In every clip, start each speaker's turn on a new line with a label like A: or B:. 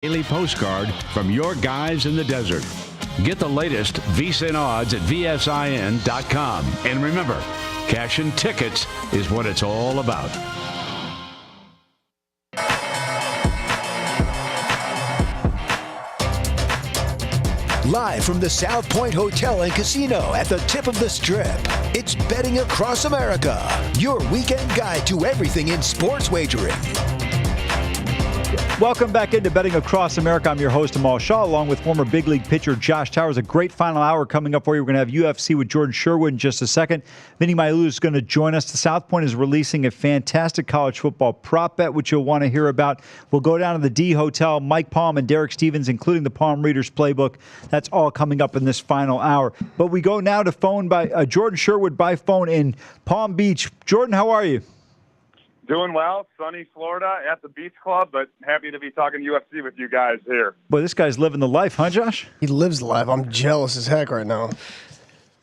A: Daily postcard from your guys in the desert. Get the latest VSiN odds at vsin.com. And remember, cashing tickets is what it's all about.
B: Live from the South Point Hotel and Casino at the tip of the Strip, it's Betting Across America, your weekend guide to everything in sports wagering.
C: Welcome back into Betting Across America. I'm your host, Amal Shaw, along with former big league pitcher Josh Towers. A great final hour coming up for you. We're going to have UFC with Jordan Sherwood in just a second. Vinny Mailou is going to join us. The South Point is releasing a fantastic college football prop bet, which you'll want to hear about. We'll go down to the D Hotel. Mike Palm and Derek Stevens, including the Palm Readers Playbook. That's all coming up in this final hour. But we go now to phone by Jordan Sherwood by phone in Palm Beach. Jordan, how are you?
D: Doing well, sunny Florida at the Beach Club, but happy to be talking UFC with you guys here.
C: Boy, this guy's living the life, huh, Josh?
E: He lives the life. I'm jealous as heck right now.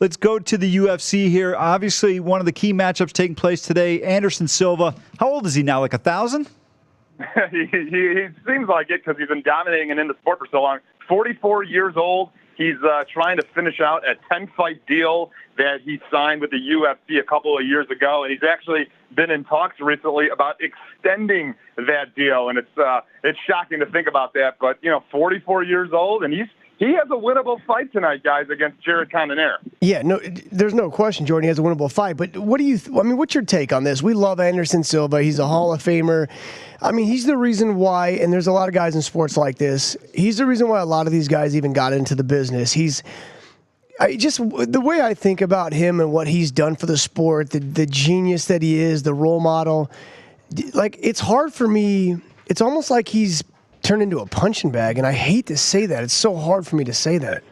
C: Let's go to the UFC here. Obviously, one of the key matchups taking place today, Anderson Silva. How old is he now, like 1,000?
D: he seems like it because he's been dominating and in the sport for so long. 44 years old. He's trying to finish out a 10-fight deal that he signed with the UFC a couple of years ago, and he's actually been in talks recently about extending that deal. And it's shocking to think about that, but 44 years old, and he has a winnable fight tonight, guys, against Jared Cannonier.
E: Yeah, no, there's no question Jordan has a winnable fight. But what do you? What's your take on this? We love Anderson Silva. He's a Hall of Famer. I mean, he's the reason why, and there's a lot of guys in sports like this. He's the reason why a lot of these guys even got into the business. The way I think about him and what he's done for the sport, the genius that he is, the role model. Like, it's hard for me. It's almost like he's turned into a punching bag, and I hate to say that. It's so hard for me to say that.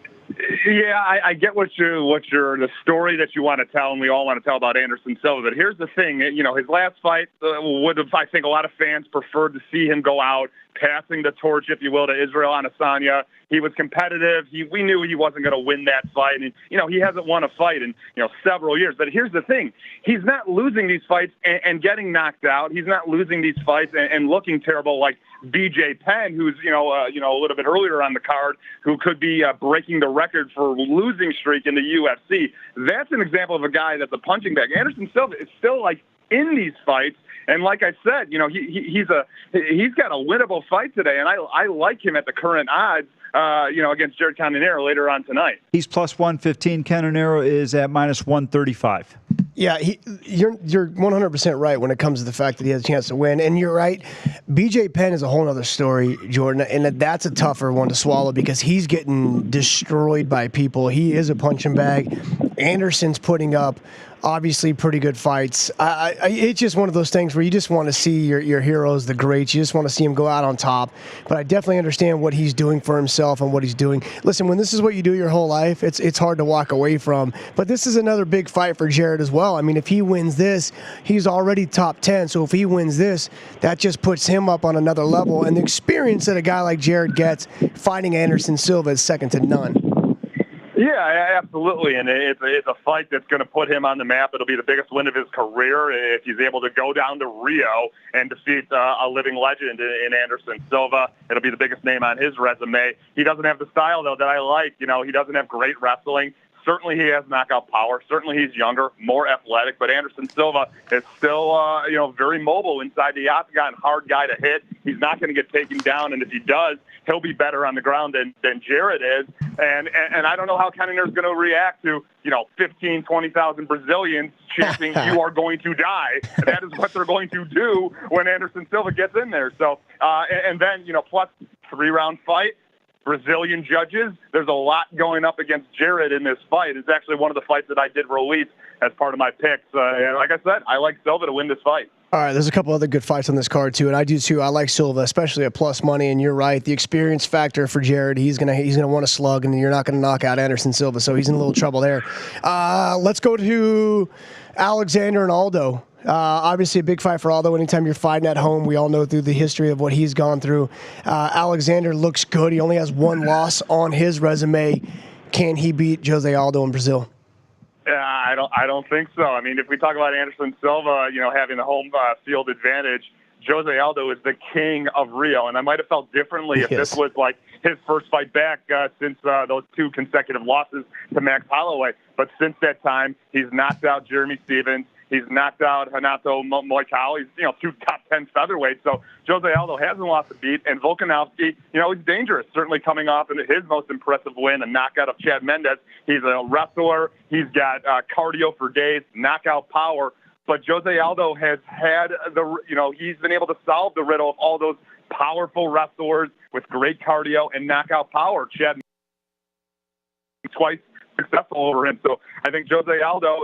D: Yeah, I get the story that you want to tell, and we all want to tell about Anderson Silva. But here's the thing, his last fight would have, I think, a lot of fans preferred to see him go out, passing the torch, if you will, to Israel Adesanya. He was competitive. We knew he wasn't going to win that fight, and he hasn't won a fight in several years. But here's the thing: he's not losing these fights and getting knocked out. He's not losing these fights and looking terrible like BJ Penn, who's a little bit earlier on the card, who could be breaking the record for losing streak in the UFC. That's an example of a guy that's a punching bag. Anderson Silva is still like in these fights. And like I said, he's got a winnable fight today, and I like him at the current odds, against Jared Cannonier later on tonight.
C: He's plus 115. Cannonier is at minus 135.
E: Yeah, you're 100% right when it comes to the fact that he has a chance to win. And you're right, BJ Penn is a whole other story, Jordan, and that's a tougher one to swallow because he's getting destroyed by people. He is a punching bag. Anderson's putting up obviously pretty good fights. It's just one of those things where you just want to see your heroes, the greats. You just want to see him go out on top. But I definitely understand what he's doing for himself and what he's doing. Listen, when this is what you do your whole life, it's hard to walk away from. But this is another big fight for Jared as well. I mean, if he wins this, he's already top 10. So if he wins this, that just puts him up on another level. And the experience that a guy like Jared gets fighting Anderson Silva is second to none.
D: Yeah, absolutely, and it's a fight that's going to put him on the map. It'll be the biggest win of his career if he's able to go down to Rio and defeat a living legend in Anderson Silva. It'll be the biggest name on his resume. He doesn't have the style, though, that I like. He doesn't have great wrestling. Certainly he has knockout power. Certainly he's younger, more athletic, but Anderson Silva is still, very mobile inside the octagon, hard guy to hit. He's not going to get taken down, and if he does, he'll be better on the ground than Jared is. And I don't know how Cannonier's going to react to, 15, 20,000 Brazilians chanting, "You are going to die." That is what they're going to do when Anderson Silva gets in there. So, and then, plus 3-round fight. Brazilian judges. There's a lot going up against Jared in this fight. It's actually one of the fights that I did release as part of my picks. And like I said, I like Silva to win this fight.
E: All right, there's a couple other good fights on this card, too, and I do, too. I like Silva, especially at plus money, and you're right. The experience factor for Jared, he's gonna want to slug, and you're not going to knock out Anderson Silva, so he's in a little trouble there. Let's go to Alexander and Aldo. Obviously a big fight for Aldo anytime you're fighting at home. We all know through the history of what he's gone through. Alexander looks good. He only has one loss on his resume. Can he beat Jose Aldo in Brazil?
D: I don't think so. I mean, if we talk about Anderson Silva, having the home field advantage, Jose Aldo is the king of Rio, and I might have felt differently if this was like his first fight back since those 2 consecutive losses to Max Holloway. But since that time, he's knocked out Jeremy Stevens. He's knocked out Renato Moicao. He's, 2 top 10 featherweights. So Jose Aldo hasn't lost a beat. And Volkanovski, he's dangerous, certainly coming off into his most impressive win, a knockout of Chad Mendes. He's a wrestler. He's got cardio for days, knockout power. But Jose Aldo has had he's been able to solve the riddle of all those powerful wrestlers with great cardio and knockout power. Chad twice successful over him. So I think Jose Aldo,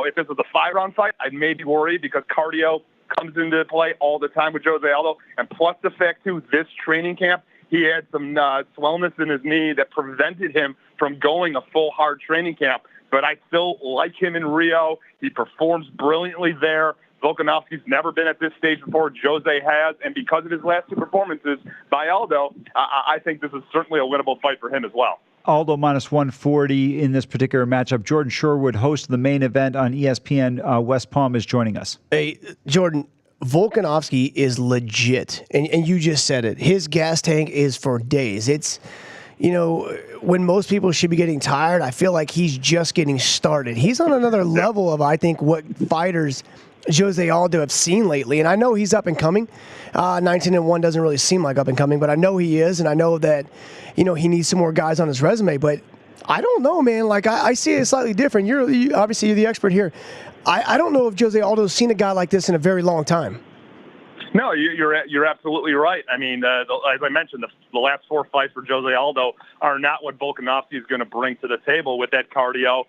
D: if this was a 5-round fight, I'd maybe worry because cardio comes into play all the time with Jose Aldo. And plus the fact, too, this training camp, he had some swellness in his knee that prevented him from going a full hard training camp. But I still like him in Rio. He performs brilliantly there. Volkanovski's never been at this stage before. Jose has. And because of his last 2 performances by Aldo, I think this is certainly a winnable fight for him as well.
C: Aldo minus 140 in this particular matchup. Jordan Sherwood, host of the main event on ESPN West Palm, is joining us.
E: Hey, Jordan, Volkanovski is legit. And you just said it. His gas tank is for days. It's, when most people should be getting tired, I feel like he's just getting started. He's on another level of, I think, what fighters Jose Aldo have seen lately. And I know he's up and coming. 19-1 doesn't really seem like up and coming, but I know he is. And I know that, he needs some more guys on his resume. But I don't know, man. Like, I see it slightly different. Obviously, you're the expert here. I don't know if Jose Aldo's seen a guy like this in a very long time.
D: No, you're absolutely right. I mean, as I mentioned, the last 4 fights for Jose Aldo are not what Volkanovski is going to bring to the table with that cardio,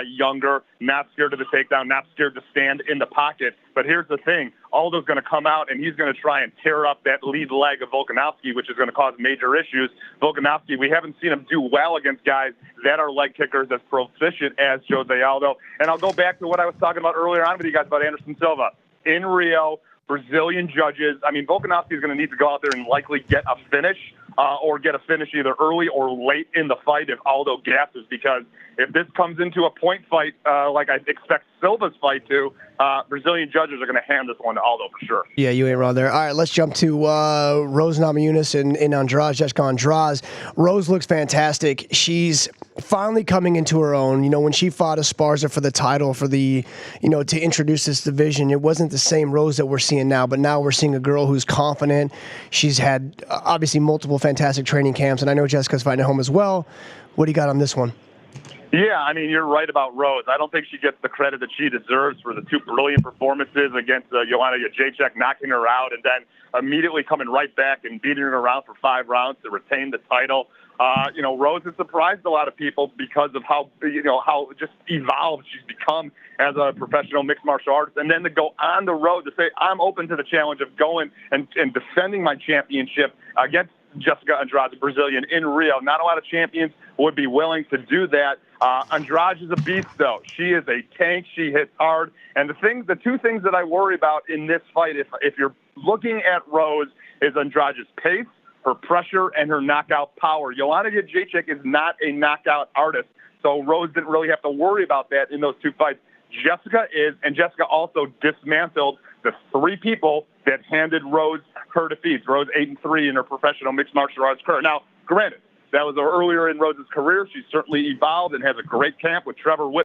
D: younger, not scared of the takedown, not scared to stand in the pocket. But here's the thing. Aldo's going to come out, and he's going to try and tear up that lead leg of Volkanovski, which is going to cause major issues. Volkanovski, we haven't seen him do well against guys that are leg kickers as proficient as Jose Aldo. And I'll go back to what I was talking about earlier on with you guys about Anderson Silva. In Rio, Brazilian judges. I mean, Volkanovski is going to need to go out there and likely get a finish or get a finish either early or late in the fight if Aldo gasses, because if this comes into a point fight like I expect Silva's fight to, Brazilian judges are going to hand this one to Aldo for sure.
E: Yeah, you ain't wrong there. All right, let's jump to Rose Namajunas and Andrade, Jessica Andrade. Rose looks fantastic. She's finally coming into her own. When she fought Esparza for the title, for the, to introduce this division, it wasn't the same Rose that we're seeing now, but now we're seeing a girl who's confident. She's had, obviously, multiple fantastic training camps, and I know Jessica's fighting at home as well. What do you got on this one?
D: Yeah, I mean, you're right about Rose. I don't think she gets the credit that she deserves for the 2 brilliant performances against Joanna Jędrzejczyk, knocking her out, and then immediately coming right back and beating her around for 5 rounds to retain the title. Rose has surprised a lot of people because of how just evolved she's become as a professional mixed martial artist. And then to go on the road to say, I'm open to the challenge of going and defending my championship against Jessica Andrade, the Brazilian, in Rio. Not a lot of champions would be willing to do that. Andrade is a beast, though. She is a tank. She hits hard. And the 2 things that I worry about in this fight, if you're looking at Rose, is Andrade's pace, her pressure, and her knockout power. Joanna Jędrzejczyk is not a knockout artist, so Rose didn't really have to worry about that in those 2 fights. Jessica is, and Jessica also dismantled the 3 people that handed Rose her defeats. Rose 8-3 in her professional mixed martial arts career. Now, granted, that was earlier in Rose's career. She's certainly evolved and has a great camp with Trevor Whitman.